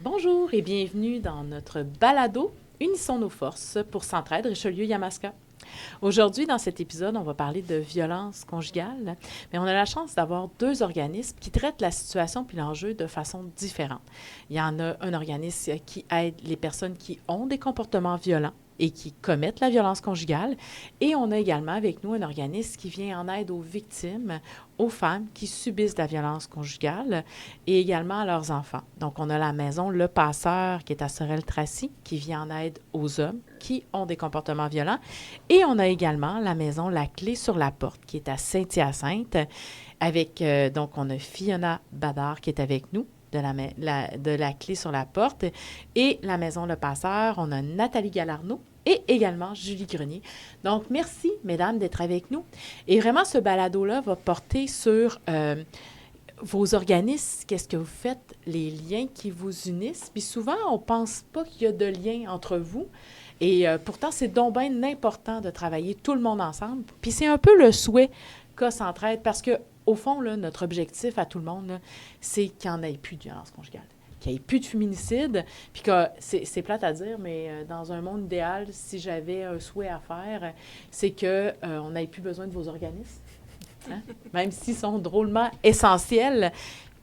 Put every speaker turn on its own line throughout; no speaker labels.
Bonjour et bienvenue dans notre balado Unissons nos forces pour Centraide Richelieu-Yamaska. Aujourd'hui, dans cet épisode, on va parler de violence conjugale, mais on a la chance d'avoir deux organismes qui traitent la situation puis l'enjeu de façon différente. Il y en a un organisme qui aide les personnes qui ont des comportements violents et qui commettent la violence conjugale. Et on a également avec nous un organisme qui vient en aide aux victimes, aux femmes qui subissent la violence conjugale et également à leurs enfants. Donc, on a la maison Le Passeur qui est à Sorel-Tracy qui vient en aide aux hommes qui ont des comportements violents. Et on a également la maison La Clé sur la Porte qui est à Saint-Hyacinthe avec, donc, on a Fiona Badard qui est avec nous de la Clé sur la Porte. Et la Maison Le Passeur, on a Nathalie Galarneau et également Julie Grenier. Donc, merci, mesdames, d'être avec nous. Et vraiment, ce balado-là va porter sur vos organismes, qu'est-ce que vous faites, les liens qui vous unissent. Puis souvent, on ne pense pas qu'il y a de lien entre vous. Et pourtant, c'est donc bien important de travailler tout le monde ensemble. Puis c'est un peu le souhait qu'a Centraide parce que au fond, là, notre objectif à tout le monde, là, c'est qu'il n'y en ait plus de violence conjugale, qu'il n'y ait plus de féminicide, puis que c'est plate à dire, mais dans un monde idéal, si j'avais un souhait à faire, c'est qu'on n'ait plus besoin de vos organismes, hein? Même s'ils sont drôlement essentiels.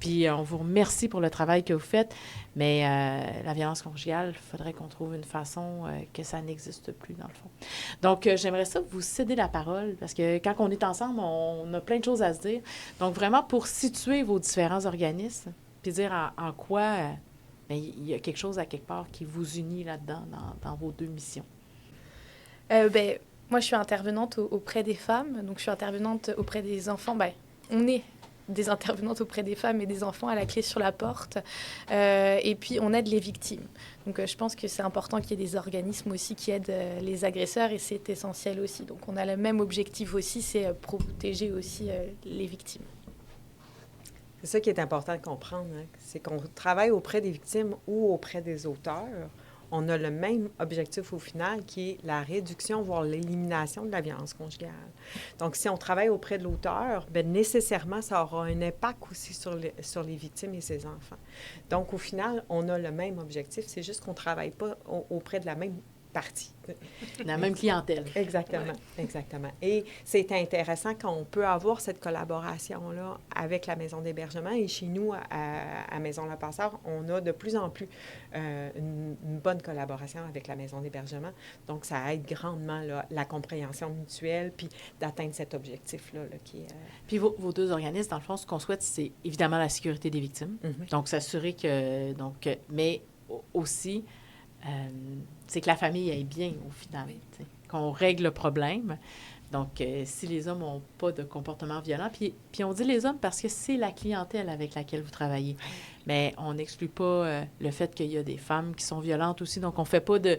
Puis on vous remercie pour le travail que vous faites, mais la violence conjugale, il faudrait qu'on trouve une façon que ça n'existe plus, dans le fond. Donc, j'aimerais ça vous céder la parole, parce que quand on est ensemble, on a plein de choses à se dire. Donc, vraiment, pour situer vos différents organismes, puis dire en quoi bien, il y a quelque chose à quelque part qui vous unit là-dedans, dans vos deux missions.
Moi, je suis intervenante auprès des femmes, donc je suis intervenante auprès des enfants. On est des intervenantes auprès des femmes et des enfants à la Clé sur la Porte. Et puis, on aide les victimes. Donc, je pense que c'est important qu'il y ait des organismes aussi qui aident les agresseurs et c'est essentiel aussi. Donc, on a le même objectif aussi, c'est protéger aussi les victimes.
C'est ça qui est important de comprendre, hein, c'est qu'on travaille auprès des victimes ou auprès des auteurs. On a le même objectif au final qui est la réduction, voire l'élimination de la violence conjugale. Donc, si on travaille auprès de l'auteur, bien, nécessairement, ça aura un impact aussi sur les victimes et ses enfants. Donc, au final, on a le même objectif, c'est juste qu'on ne travaille pas auprès de la même partie.
La même clientèle.
Exactement, exactement. Et c'est intéressant qu'on peut avoir cette collaboration-là avec la maison d'hébergement. Et chez nous, à Maison Le Passeur, on a de plus en plus une bonne collaboration avec la maison d'hébergement. Donc, ça aide grandement là, la compréhension mutuelle puis d'atteindre cet objectif-là qui est...
Puis vos deux organismes, dans le fond, ce qu'on souhaite, c'est évidemment la sécurité des victimes.
Mm-hmm.
Donc, s'assurer que... Donc, mais aussi... c'est que la famille aille bien au final, qu'on règle le problème. Donc, si les hommes n'ont pas de comportement violent, puis on dit les hommes parce que c'est la clientèle avec laquelle vous travaillez, mais on n'exclut pas le fait qu'il y a des femmes qui sont violentes aussi, donc on fait pas de...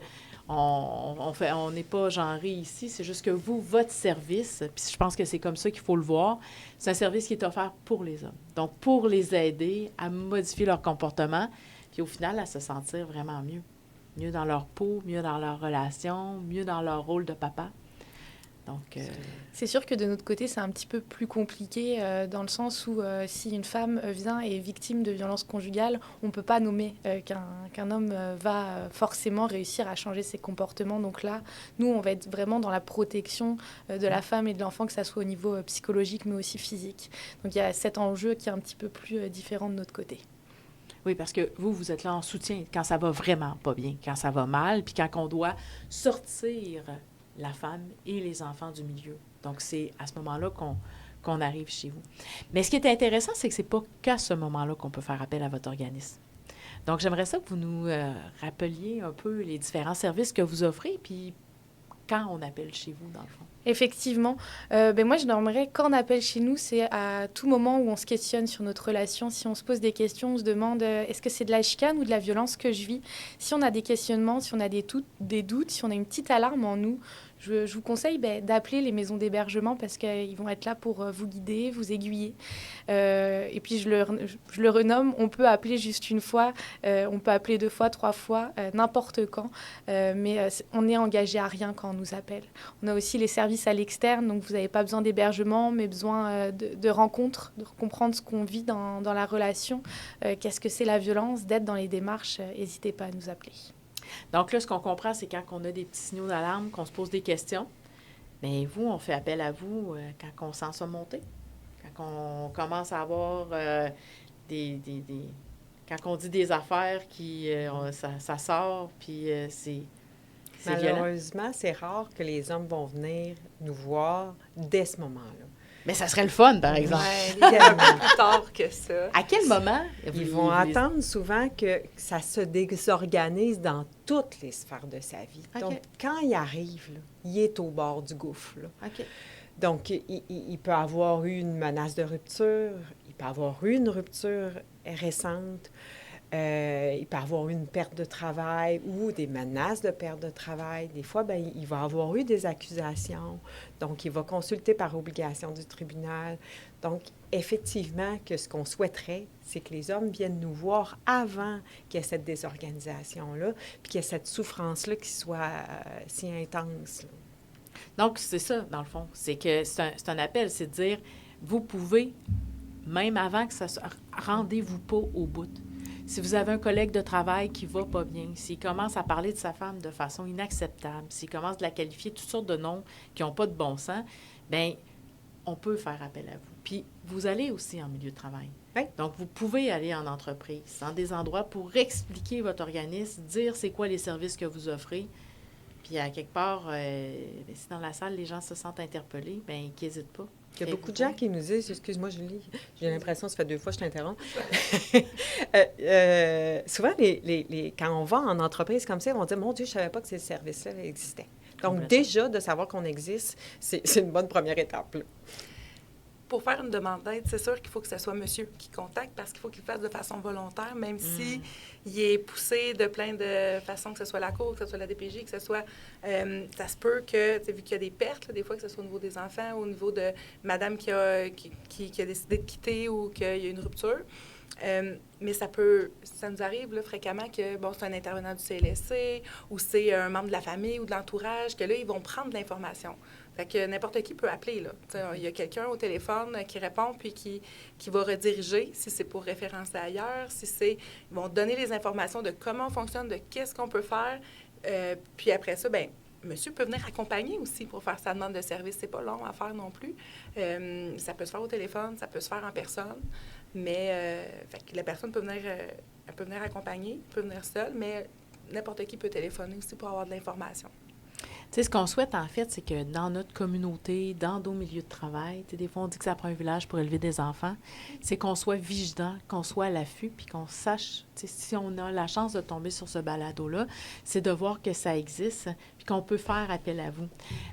On n'est pas genré ici, c'est juste que vous, votre service, puis je pense que c'est comme ça qu'il faut le voir, c'est un service qui est offert pour les hommes. Donc, pour les aider à modifier leur comportement, puis au final, à se sentir vraiment mieux. Mieux dans leur peau, mieux dans leur relation, mieux dans leur rôle de papa. Donc,
c'est sûr que de notre côté, c'est un petit peu plus compliqué dans le sens où si une femme vient et est victime de violences conjugales, on ne peut pas nommer qu'un homme va forcément réussir à changer ses comportements. Donc là, nous, on va être vraiment dans la protection de la femme et de l'enfant, que ça soit au niveau psychologique, mais aussi physique. Donc il y a cet enjeu qui est un petit peu plus différent de notre côté.
oui, parce que vous êtes là en soutien quand ça va vraiment pas bien, quand ça va mal, puis quand on doit sortir la femme et les enfants du milieu. Donc, c'est à ce moment-là qu'on arrive chez vous. Mais ce qui est intéressant, c'est que c'est pas qu'à ce moment-là qu'on peut faire appel à votre organisme. Donc, j'aimerais ça que vous nous rappeliez un peu les différents services que vous offrez, puis quand on appelle chez vous, dans le fond.
Effectivement. Moi, je normerais quand on appelle chez nous, c'est à tout moment où on se questionne sur notre relation. Si on se pose des questions, on se demande est-ce que c'est de la chicane ou de la violence que je vis. Si on a des questionnements, si on a des doutes, si on a une petite alarme en nous, je vous conseille d'appeler les maisons d'hébergement parce qu'ils vont être là pour vous guider, vous aiguiller. Et puis, je le renomme, on peut appeler juste une fois, on peut appeler 2 fois, 3 fois, n'importe quand. Mais on n'est engagé à rien quand on nous appelle. On a aussi les services à l'externe, donc vous n'avez pas besoin d'hébergement, mais besoin de rencontres, de comprendre ce qu'on vit dans la relation, qu'est-ce que c'est la violence, d'être dans les démarches. N'hésitez pas à nous appeler.
Donc là, ce qu'on comprend, c'est quand on a des petits signaux d'alarme, qu'on se pose des questions. Bien, vous, on fait appel à vous quand on sent ça monter, quand on commence à avoir quand on dit des affaires qui ça sort, puis c'est
Malheureusement, c'est rare que les hommes vont venir nous voir dès ce moment-là.
Mais ça serait le fun, par exemple.
Ouais, un peu plus tard que ça.
À quel moment?
Ils vont attendre souvent que ça se désorganise dans toutes les sphères de sa vie.
Okay.
Donc, quand il arrive, là, il est au bord du gouffre. Là.
OK.
Donc, il peut avoir eu une menace de rupture, il peut avoir eu une rupture récente, il peut avoir eu une perte de travail ou des menaces de perte de travail. Des fois, bien, il va avoir eu des accusations. Donc, il va consulter par obligation du tribunal. Donc, effectivement, que ce qu'on souhaiterait, c'est que les hommes viennent nous voir avant qu'il y ait cette désorganisation-là, puis qu'il y ait cette souffrance-là qui soit si intense, là.
Donc, c'est ça, dans le fond. C'est que c'est un appel, c'est de dire, vous pouvez, même avant que ça soit, rendez-vous pas au bout. Si vous avez un collègue de travail qui va pas bien, s'il commence à parler de sa femme de façon inacceptable, s'il commence de la qualifier de toutes sortes de noms qui n'ont pas de bon sens, bien, on peut faire appel à vous. Puis, vous allez aussi en milieu de travail.
Oui.
Donc, vous pouvez aller en entreprise, dans des endroits pour expliquer votre organisme, dire c'est quoi les services que vous offrez. Puis, à quelque part, si dans la salle, les gens se sentent interpellés, bien, qu'ils n'hésitent pas.
Il y a beaucoup de gens qui nous disent, excuse-moi Julie, j'ai l'impression, ça fait 2 fois que je t'interromps. Souvent, quand on va en entreprise comme ça, on dit, mon Dieu, je ne savais pas que ces services-là existaient. Donc, déjà, de savoir qu'on existe, c'est une bonne première étape, là.
Pour faire une demande d'aide, c'est sûr qu'il faut que ce soit monsieur qui contacte parce qu'il faut qu'il le fasse de façon volontaire, même si il est poussé de plein de façons, que ce soit la Cour, que ce soit la DPJ, que ce soit... ça se peut que, vu qu'il y a des pertes, là, des fois, que ce soit au niveau des enfants, au niveau de madame qui a décidé de quitter ou qu'il y a une rupture. Mais ça nous arrive là, fréquemment que, bon, c'est un intervenant du CLSC ou c'est un membre de la famille ou de l'entourage, que là, ils vont prendre de l'information. Fait que n'importe qui peut appeler, là. Il y a quelqu'un au téléphone qui répond puis qui va rediriger, si c'est pour référencer ailleurs, si c'est... Ils vont donner les informations de comment on fonctionne, de qu'est-ce qu'on peut faire. Puis après ça, bien, monsieur peut venir accompagner aussi pour faire sa demande de service. C'est pas long à faire non plus. Ça peut se faire au téléphone, ça peut se faire en personne. Mais fait que la personne peut venir accompagner, peut venir seule, mais n'importe qui peut téléphoner aussi pour avoir de l'information.
Tu sais, ce qu'on souhaite, en fait, c'est que dans notre communauté, dans nos milieux de travail, tu sais, des fois, on dit que ça prend un village pour élever des enfants, c'est qu'on soit vigilant, qu'on soit à l'affût, puis qu'on sache, tu sais, si on a la chance de tomber sur ce balado-là, c'est de voir que ça existe, puis qu'on peut faire appel à vous.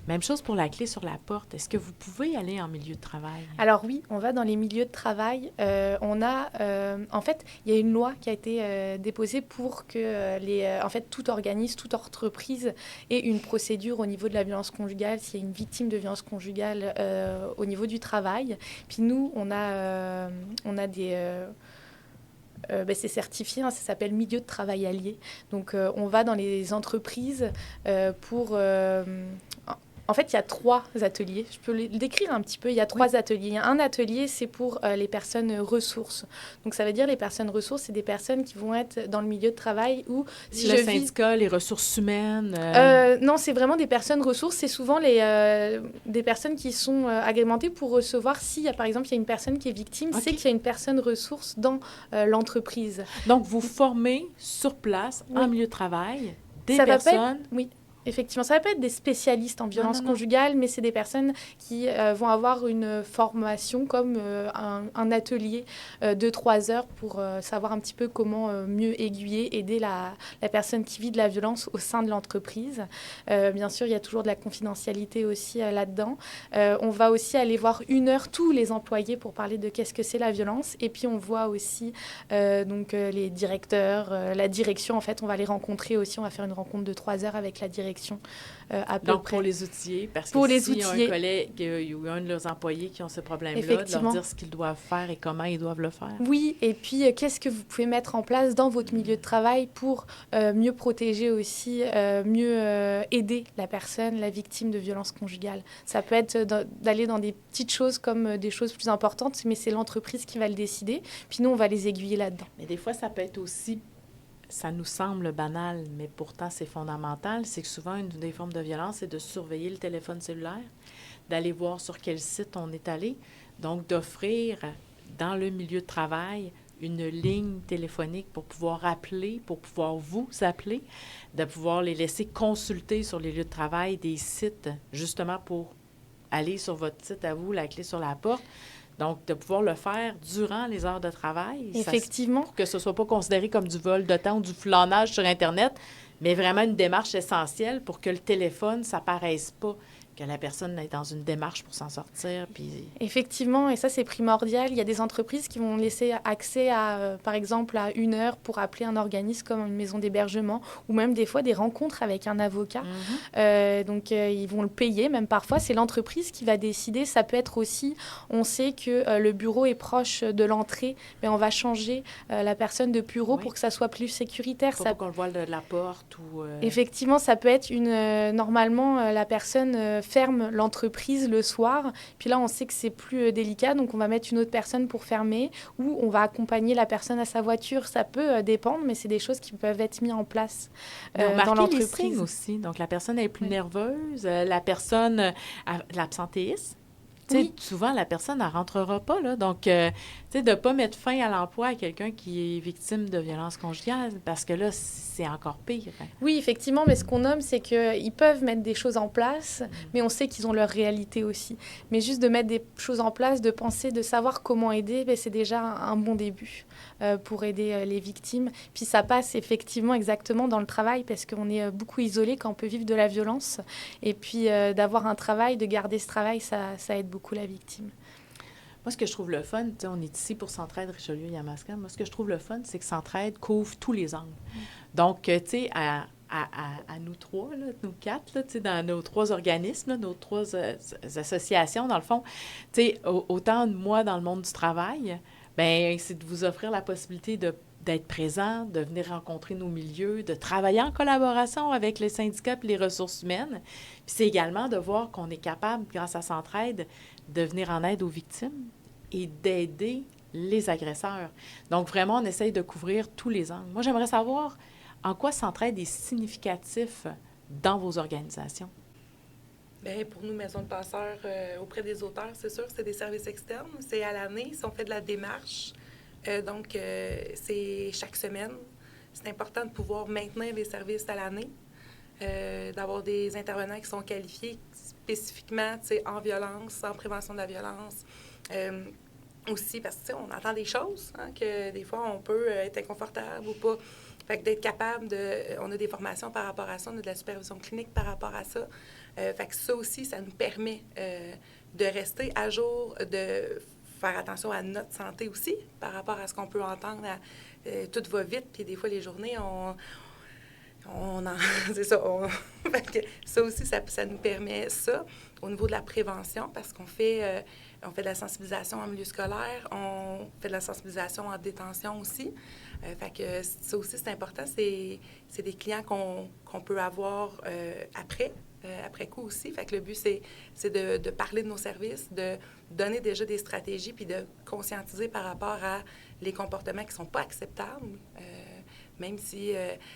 Même chose pour la clé sur la porte. Est-ce que vous pouvez aller en milieu de travail?
Alors oui, on va dans les milieux de travail. En fait, il y a une loi qui a été déposée pour que en fait, tout organisme, toute entreprise ait une procédure au niveau de la violence conjugale, s'il y a une victime de violence conjugale au niveau du travail. Puis nous, on a des... c'est certifié, hein, ça s'appelle milieu de travail allié. Donc, on va dans les entreprises pour... En fait, il y a 3 ateliers. Je peux le décrire un petit peu. Il y a 3 ateliers. Un atelier, c'est pour les personnes ressources. Donc, ça veut dire les personnes ressources, c'est des personnes qui vont être dans le milieu de travail où...
Si le syndicat, les ressources humaines...
Non, c'est vraiment des personnes ressources. C'est souvent des personnes qui sont agrémentées pour recevoir s'il y a, par exemple, il y a une personne qui est victime, c'est qu'il y a une personne ressource dans l'entreprise.
Donc, vous formez sur place, en milieu de travail, des
ça
personnes...
Va pas être, oui. Effectivement, ça ne va pas être des spécialistes en violence conjugale, mais c'est des personnes qui vont avoir une formation comme un atelier de 3 heures pour savoir un petit peu comment mieux aiguiller, aider la personne qui vit de la violence au sein de l'entreprise. Bien sûr, il y a toujours de la confidentialité aussi là-dedans. On va aussi aller voir 1 heure tous les employés pour parler de qu'est-ce que c'est la violence. Et puis, on voit aussi les directeurs, la direction. En fait, on va les rencontrer aussi. On va faire une rencontre de 3 heures avec la direction direction à peu
Donc,
près.
pour les outiller, parce
Pour
que
les
s'il y a un
outiller.
collègue ou un de leurs employés qui ont ce problème-là, de
Effectivement.
leur dire ce qu'ils doivent faire et comment ils doivent le faire.
Oui, et puis qu'est-ce que vous pouvez mettre en place dans votre milieu de travail pour mieux protéger aussi, mieux aider la personne, la victime de violences conjugales. Ça peut être d'aller dans des petites choses comme des choses plus importantes, mais c'est l'entreprise qui va le décider. Puis nous, on va les aiguiller là-dedans.
Mais des fois, ça peut être aussi, ça nous semble banal, mais pourtant c'est fondamental, c'est que souvent, une des formes de violence, c'est de surveiller le téléphone cellulaire, d'aller voir sur quel site on est allé, donc d'offrir dans le milieu de travail une ligne téléphonique pour pouvoir appeler, pour pouvoir vous appeler, de pouvoir les laisser consulter sur les lieux de travail des sites, justement pour aller sur votre site à vous, la clé sur la porte. Donc, de pouvoir le faire durant les heures de travail.
Effectivement.
Pour que ce ne soit pas considéré comme du vol de temps ou du flânage sur Internet, mais vraiment une démarche essentielle pour que le téléphone, ça ne paraisse pas, que la personne est dans une démarche pour s'en sortir. Puis...
Effectivement, et ça, c'est primordial. Il y a des entreprises qui vont laisser accès à, par exemple, à 1 heure pour appeler un organisme comme une maison d'hébergement ou même des fois des rencontres avec un avocat. Donc, ils vont le payer, même parfois. C'est l'entreprise qui va décider. Ça peut être aussi, on sait que le bureau est proche de l'entrée, mais on va changer la personne de bureau pour que ça soit plus sécuritaire.
Pas qu'on le voit de la porte ou...
Effectivement, ça peut être normalement, la personne ferme l'entreprise le soir. Puis là, on sait que c'est plus délicat, donc on va mettre une autre personne pour fermer ou on va accompagner la personne à sa voiture. Ça peut dépendre, mais c'est des choses qui peuvent être mises en place dans l'entreprise.
Les signes aussi. Donc, la personne est plus nerveuse, la personne a l'absentéisme. Oui. Souvent, la personne ne rentrera pas. Là. Donc, de ne pas mettre fin à l'emploi à quelqu'un qui est victime de violences conjugales, parce que là, c'est encore pire. Hein.
Oui, effectivement, mais ce qu'on nomme, c'est qu'ils peuvent mettre des choses en place, mais on sait qu'ils ont leur réalité aussi. Mais juste de mettre des choses en place, de penser, de savoir comment aider, c'est déjà un bon début pour aider les victimes. Puis ça passe effectivement exactement dans le travail, parce qu'on est beaucoup isolé quand on peut vivre de la violence. Et puis d'avoir un travail, de garder ce travail, ça aide beaucoup la victime.
Moi, ce que je trouve le fun, on est ici pour Centraide Richelieu-Yamaska. Moi, ce que je trouve le fun, c'est que Centraide couvre tous les angles. Donc, tu sais, à nous trois, là, nous quatre, là, dans nos 3 organismes, là, nos 3 associations, dans le fond, tu sais, autant de moi dans le monde du travail, bien, c'est de vous offrir la possibilité d'être présent, de venir rencontrer nos milieux, de travailler en collaboration avec les syndicats et les ressources humaines. Puis c'est également de voir qu'on est capable, grâce à Centraide, de venir en aide aux victimes et d'aider les agresseurs. Donc, vraiment, on essaye de couvrir tous les angles. Moi, j'aimerais savoir en quoi Centraide est significatif dans vos organisations.
Bien, pour nous, Maison de passeurs, auprès des auteurs, c'est sûr que c'est des services externes. C'est à l'année, si on fait de la démarche. Donc, c'est chaque semaine. C'est important de pouvoir maintenir les services à l'année, d'avoir des intervenants qui sont qualifiés spécifiquement en violence, en prévention de la violence. Aussi, parce que on entend des choses, hein, que des fois, on peut être inconfortable ou pas. Fait que d'être capable on a des formations par rapport à ça, on a de la supervision clinique par rapport à ça. Fait que ça aussi, ça nous permet de rester à jour, de faire attention à notre santé aussi, par rapport à ce qu'on peut entendre. Tout va vite, puis des fois, les journées, c'est ça. Fait que ça aussi, ça nous permet ça. Au niveau de la prévention, parce qu'on fait de la sensibilisation en milieu scolaire, on fait de la sensibilisation en détention aussi. Fait que ça aussi, c'est important. C'est des clients qu'on peut avoir après coup aussi. Fait que le but, c'est de parler de nos services, de donner déjà des stratégies, puis de conscientiser par rapport à les comportements qui ne sont pas acceptables, même si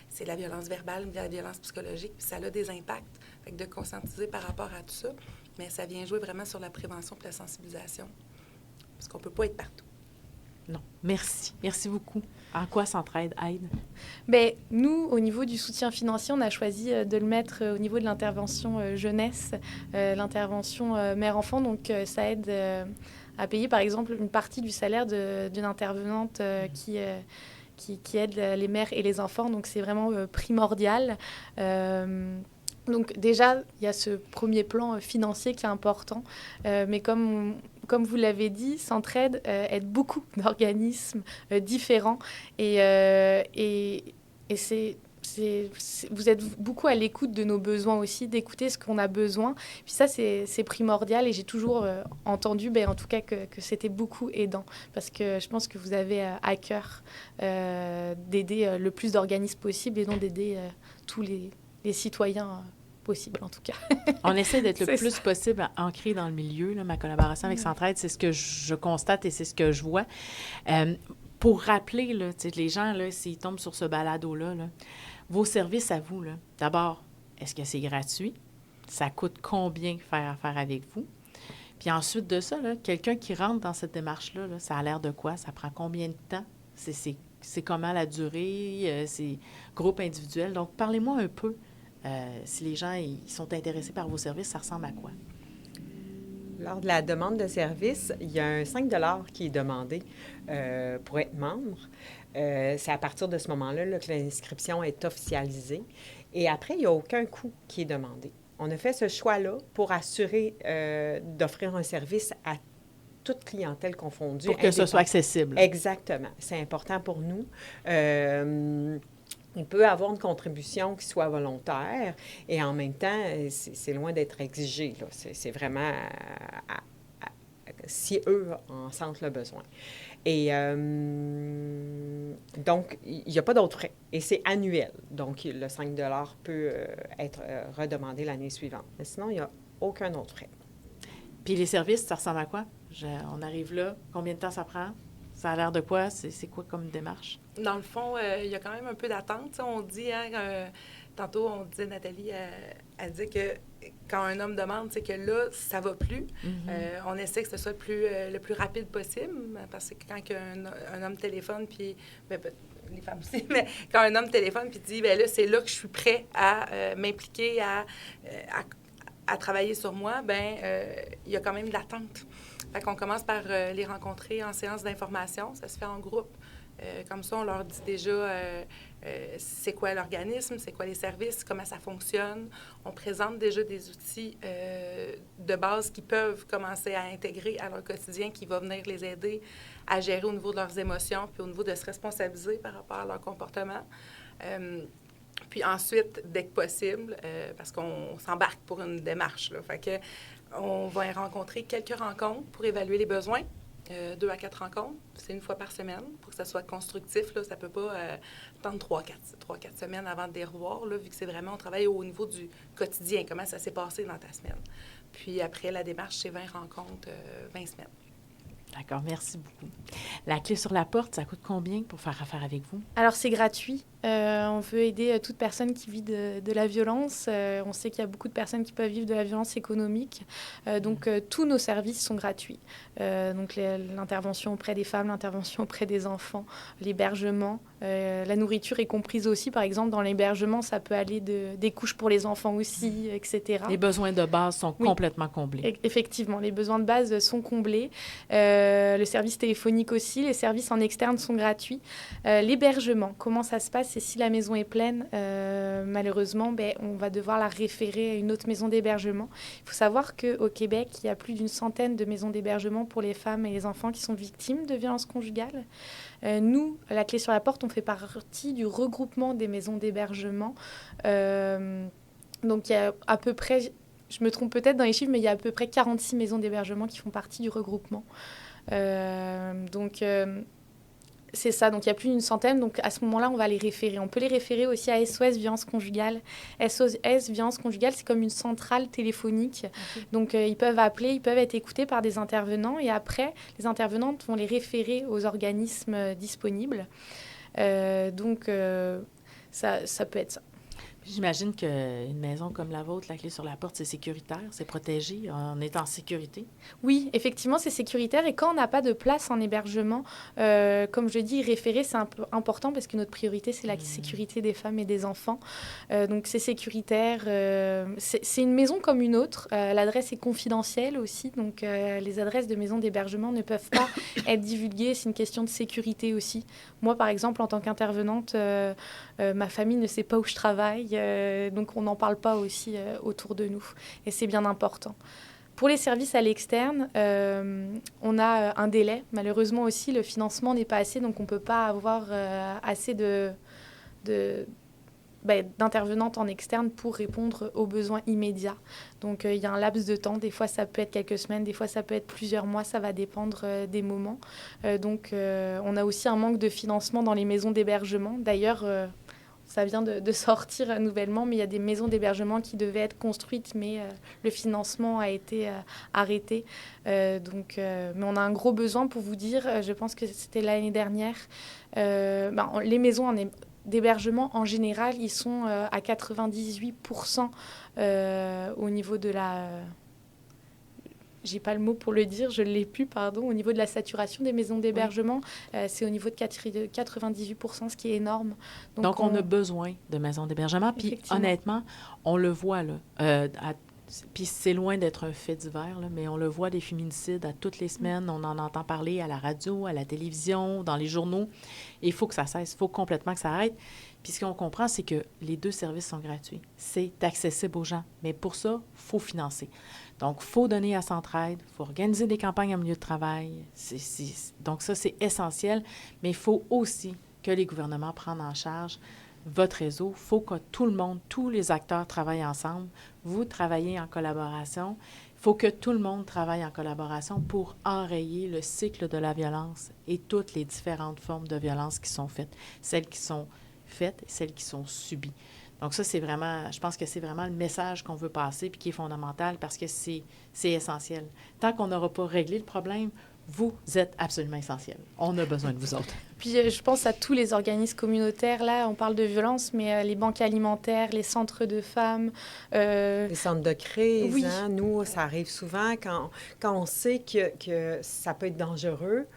c'est de la violence verbale, de la violence psychologique, puis ça a des impacts. Fait que de conscientiser par rapport à tout ça, mais ça vient jouer vraiment sur la prévention et la sensibilisation, parce qu'on ne peut pas être partout.
Non. Merci. Merci beaucoup. En quoi Centraide aide?
Bien, nous, au niveau du soutien financier, on a choisi de le mettre au niveau de l'intervention jeunesse, l'intervention mère-enfant. Donc, ça aide à payer, par exemple, une partie du salaire d'une intervenante qui aide les mères et les enfants. Donc, c'est vraiment primordial. Donc, déjà, il y a ce premier plan financier qui est important. Mais comme vous l'avez dit, Centraide aide beaucoup d'organismes différents. Et vous êtes beaucoup à l'écoute de nos besoins aussi, d'écouter ce qu'on a besoin. Puis ça, c'est primordial et j'ai toujours entendu, en tout cas, que c'était beaucoup aidant parce que je pense que vous avez à cœur d'aider le plus d'organismes possible et non d'aider tous les citoyens possibles, en tout cas.
On essaie d'être le
C'est
plus
ça.
possible ancré dans le milieu. Là, ma collaboration avec Centraide, c'est ce que je constate et c'est ce que je vois. Pour rappeler, là, les gens, là, s'ils tombent sur ce balado-là, là, vos services à vous, là, d'abord, est-ce que c'est gratuit? Ça coûte combien faire affaire avec vous? Puis ensuite de ça, là, quelqu'un qui rentre dans cette démarche-là, là, ça a l'air de quoi? Ça prend combien de temps? C'est comment la durée? C'est groupe individuel? Donc, parlez-moi un peu. Si les gens ils sont intéressés par vos services, ça ressemble à quoi?
Lors de la demande de service, il y a un 5 qui est demandé pour être membre. C'est à partir de ce moment-là là, que l'inscription est officialisée. Et après, il n'y a aucun coût qui est demandé. On a fait ce choix-là pour assurer d'offrir un service à toute clientèle confondue.
Pour que ce soit accessible.
Exactement. C'est important pour nous. Il peut avoir une contribution qui soit volontaire et en même temps, c'est loin d'être exigé. Là. C'est vraiment si eux en sentent le besoin. Et donc, il n'y a pas d'autres frais. Et c'est annuel. Donc, le 5 peut être redemandé l'année suivante. Mais sinon, il n'y a aucun autre frais.
Puis les services, ça ressemble à quoi? On arrive là, combien de temps ça prend? Ça a l'air de quoi? C'est quoi comme démarche?
Dans le fond, il y a quand même un peu d'attente. T'sais, on dit, tantôt, on disait, Nathalie, elle dit que quand un homme demande, c'est que là, ça va plus.
Mm-hmm.
On essaie que ce soit le plus rapide possible, parce que quand un homme téléphone, puis les femmes aussi, mais quand un homme téléphone puis dit, là, c'est là que je suis prêt à m'impliquer, à travailler sur moi, il y a quand même de l'attente. Fait qu'on commence par les rencontrer en séance d'information. Ça se fait en groupe. Comme ça, on leur dit déjà c'est quoi l'organisme, c'est quoi les services, comment ça fonctionne. On présente déjà des outils de base qu'ils peuvent commencer à intégrer à leur quotidien, qui va venir les aider à gérer au niveau de leurs émotions, puis au niveau de se responsabiliser par rapport à leur comportement. Puis ensuite, dès que possible, parce qu'on s'embarque pour une démarche, là, fait que on va y rencontrer quelques rencontres pour évaluer les besoins. 2 à 4 rencontres, c'est une fois par semaine pour que ça soit constructif. Là, ça ne peut pas attendre 3-4 semaines avant de les revoir, là, vu que c'est vraiment, on travaille au niveau du quotidien, comment ça s'est passé dans ta semaine. Puis après, la démarche, c'est 20 rencontres, 20 semaines.
D'accord, merci beaucoup. La clé sur la porte, ça coûte combien pour faire affaire avec vous?
Alors, c'est gratuit. On veut aider toute personne qui vit de la violence. On sait qu'il y a beaucoup de personnes qui peuvent vivre de la violence économique. Donc, tous nos services sont gratuits. Donc, l'intervention auprès des femmes, l'intervention auprès des enfants, l'hébergement. La nourriture est comprise aussi. Par exemple, dans l'hébergement, ça peut aller des couches pour les enfants aussi, etc.
Les besoins de base sont complètement comblés.
Effectivement, les besoins de base sont comblés. Le service téléphonique aussi. Les services en externe sont gratuits. L'hébergement, comment ça se passe? Et si la maison est pleine, malheureusement, on va devoir la référer à une autre maison d'hébergement. Il faut savoir qu'au Québec, il y a plus d'une centaine de maisons d'hébergement pour les femmes et les enfants qui sont victimes de violences conjugales. Nous, la clé sur la porte, on fait partie du regroupement des maisons d'hébergement. Donc, il y a à peu près, je me trompe peut-être dans les chiffres, mais il y a à peu près 46 maisons d'hébergement qui font partie du regroupement. C'est ça, donc il y a plus d'une centaine. Donc à ce moment-là, on va les référer. On peut les référer aussi à SOS Violence Conjugale. SOS Violence Conjugale, c'est comme une centrale téléphonique. Okay. Donc ils peuvent appeler, ils peuvent être écoutés par des intervenants. Et après, les intervenantes vont les référer aux organismes disponibles. Ça peut être ça.
J'imagine qu'une maison comme la vôtre, la clé sur la porte, c'est sécuritaire, c'est protégé, on est en sécurité.
Oui, effectivement, c'est sécuritaire. Et quand on n'a pas de place en hébergement, comme je dis, référer, c'est un peu important parce que notre priorité, c'est la sécurité des femmes et des enfants. Donc, c'est sécuritaire. C'est une maison comme une autre. L'adresse est confidentielle aussi. Donc, les adresses de maisons d'hébergement ne peuvent pas être divulguées. C'est une question de sécurité aussi. Moi, par exemple, en tant qu'intervenante, ma famille ne sait pas où je travaille. Donc, on n'en parle pas aussi autour de nous. Et c'est bien important. Pour les services à l'externe, on a un délai. Malheureusement aussi, le financement n'est pas assez, donc on ne peut pas avoir assez de d'intervenantes en externe pour répondre aux besoins immédiats. Donc, il y a un laps de temps. Des fois, ça peut être quelques semaines, des fois, ça peut être plusieurs mois. Ça va dépendre des moments. Donc, on a aussi un manque de financement dans les maisons d'hébergement. D'ailleurs, ça vient de sortir nouvellement, mais il y a des maisons d'hébergement qui devaient être construites, mais le financement a été arrêté. Mais on a un gros besoin, pour vous dire, je pense que c'était l'année dernière. Les maisons d'hébergement, en général, ils sont à 98% au niveau de la... j'ai pas le mot pour le dire, je ne l'ai plus, pardon, au niveau de la saturation des maisons d'hébergement, c'est au niveau de 98%, ce qui est énorme.
Donc on a besoin de maisons d'hébergement. Puis honnêtement, on le voit, là, puis c'est loin d'être un fait divers, là, mais on le voit, des féminicides à toutes les semaines. On en entend parler à la radio, à la télévision, dans les journaux. Et il faut que ça cesse, il faut complètement que ça arrête. Puis ce qu'on comprend, c'est que les 2 services sont gratuits. C'est accessible aux gens. Mais pour ça, il faut financer. Donc, il faut donner à Centraide, il faut organiser des campagnes en milieu de travail. Donc, ça, c'est essentiel. Mais il faut aussi que les gouvernements prennent en charge votre réseau. Il faut que tout le monde, tous les acteurs travaillent ensemble. Vous travaillez en collaboration. Il faut que tout le monde travaille en collaboration pour enrayer le cycle de la violence et toutes les différentes formes de violence qui sont faites. Celles qui sont faites et celles qui sont subies. Donc ça, c'est vraiment, je pense que c'est vraiment le message qu'on veut passer puis qui est fondamental parce que c'est essentiel. Tant qu'on n'aura pas réglé le problème, vous êtes absolument essentiel. On a besoin de vous autres.
Puis je pense à tous les organismes communautaires. Là, on parle de violence, mais les banques alimentaires, les centres de femmes.
Les centres de crise.
Oui.
Hein? Nous, ça arrive souvent quand on sait que ça peut être dangereux.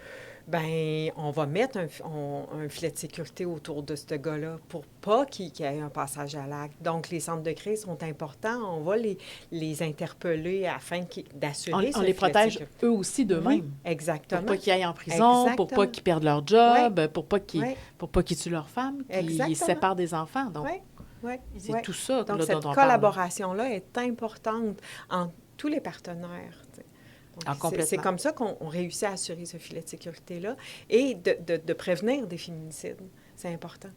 Bien, on va mettre un filet de sécurité autour de ce gars-là pour pas qu'il y ait un passage à l'acte. Donc, les centres de crise sont importants. On va les interpeller afin d'assurer
On les protège eux aussi d'eux-mêmes.
Oui, exactement.
Pour pas qu'ils aillent en prison,
Exactement.
pour pas qu'ils perdent leur job,
Oui.
pour pas qu'ils tuent leurs femmes, qu'ils séparent des enfants. Donc, c'est tout ça
Donc,
là,
cette
dont on
collaboration-là est importante entre tous les partenaires. C'est comme ça qu'on réussit à assurer ce filet de sécurité-là et de prévenir des féminicides. C'est important.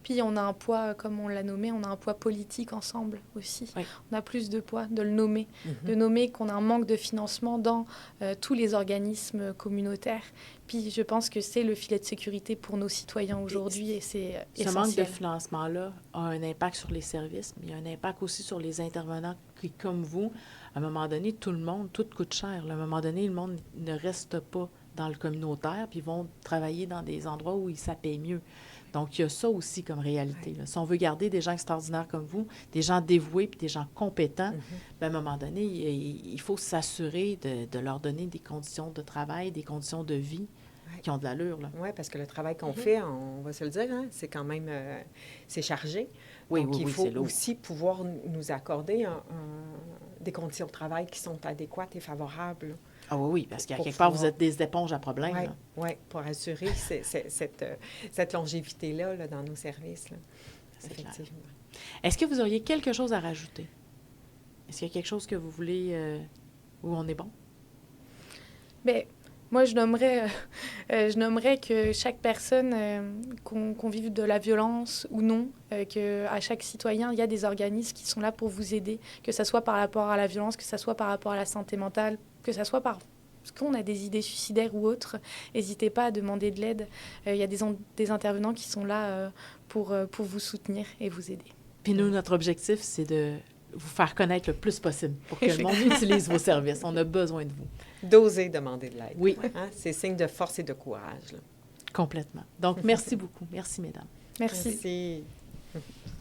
Puis on a un poids, comme on l'a nommé, on a un poids politique ensemble aussi.
Oui.
On a plus de poids de le nommer, de nommer qu'on a un manque de financement dans tous les organismes communautaires. Puis je pense que c'est le filet de sécurité pour nos citoyens aujourd'hui et c'est essentiel.
Ce manque de financement-là a un impact sur les services, mais il y a un impact aussi sur les intervenants qui, comme vous, à un moment donné, tout coûte cher. Là. À un moment donné, le monde ne reste pas dans le communautaire, puis ils vont travailler dans des endroits où ça paye mieux. Donc, il y a ça aussi comme réalité. Là. Si on veut garder des gens extraordinaires comme vous, des gens dévoués puis des gens compétents, bien, à un moment donné, il faut s'assurer de leur donner des conditions de travail, des conditions de vie qui ont de l'allure.
Oui, parce que le travail qu'on fait, on va se le dire, hein, c'est quand même c'est chargé.
Oui,
donc,
oui,
il faut
c'est lourd.
aussi pouvoir nous accorder des conditions de travail qui sont adéquates et favorables.
Ah oui, parce qu'à
Pour
quelque part,
pouvoir-
vous êtes des éponges à problème.
Oui,
là.
ouais, pour assurer cette longévité-là là, dans nos services. Là.
C'est clair.
Effectivement.
Est-ce que vous auriez quelque chose à rajouter? Est-ce qu'il y a quelque chose que vous voulez où on est bon?
Bien, moi, je nommerais que chaque personne, qu'on vive de la violence ou non, qu'à chaque citoyen, il y a des organismes qui sont là pour vous aider, que ce soit par rapport à la violence, que ce soit par rapport à la santé mentale, que ce soit parce qu'on a des idées suicidaires ou autres. N'hésitez pas à demander de l'aide. Il y a des intervenants qui sont là pour vous soutenir et vous aider.
Puis nous, notre objectif, c'est de vous faire connaître le plus possible pour que le monde utilise vos services. On a besoin de vous.
D'oser demander de l'aide.
Oui.
Hein? C'est signe de force et de courage. Là.
Complètement. Donc, merci beaucoup. Merci, mesdames.
Merci.
Merci.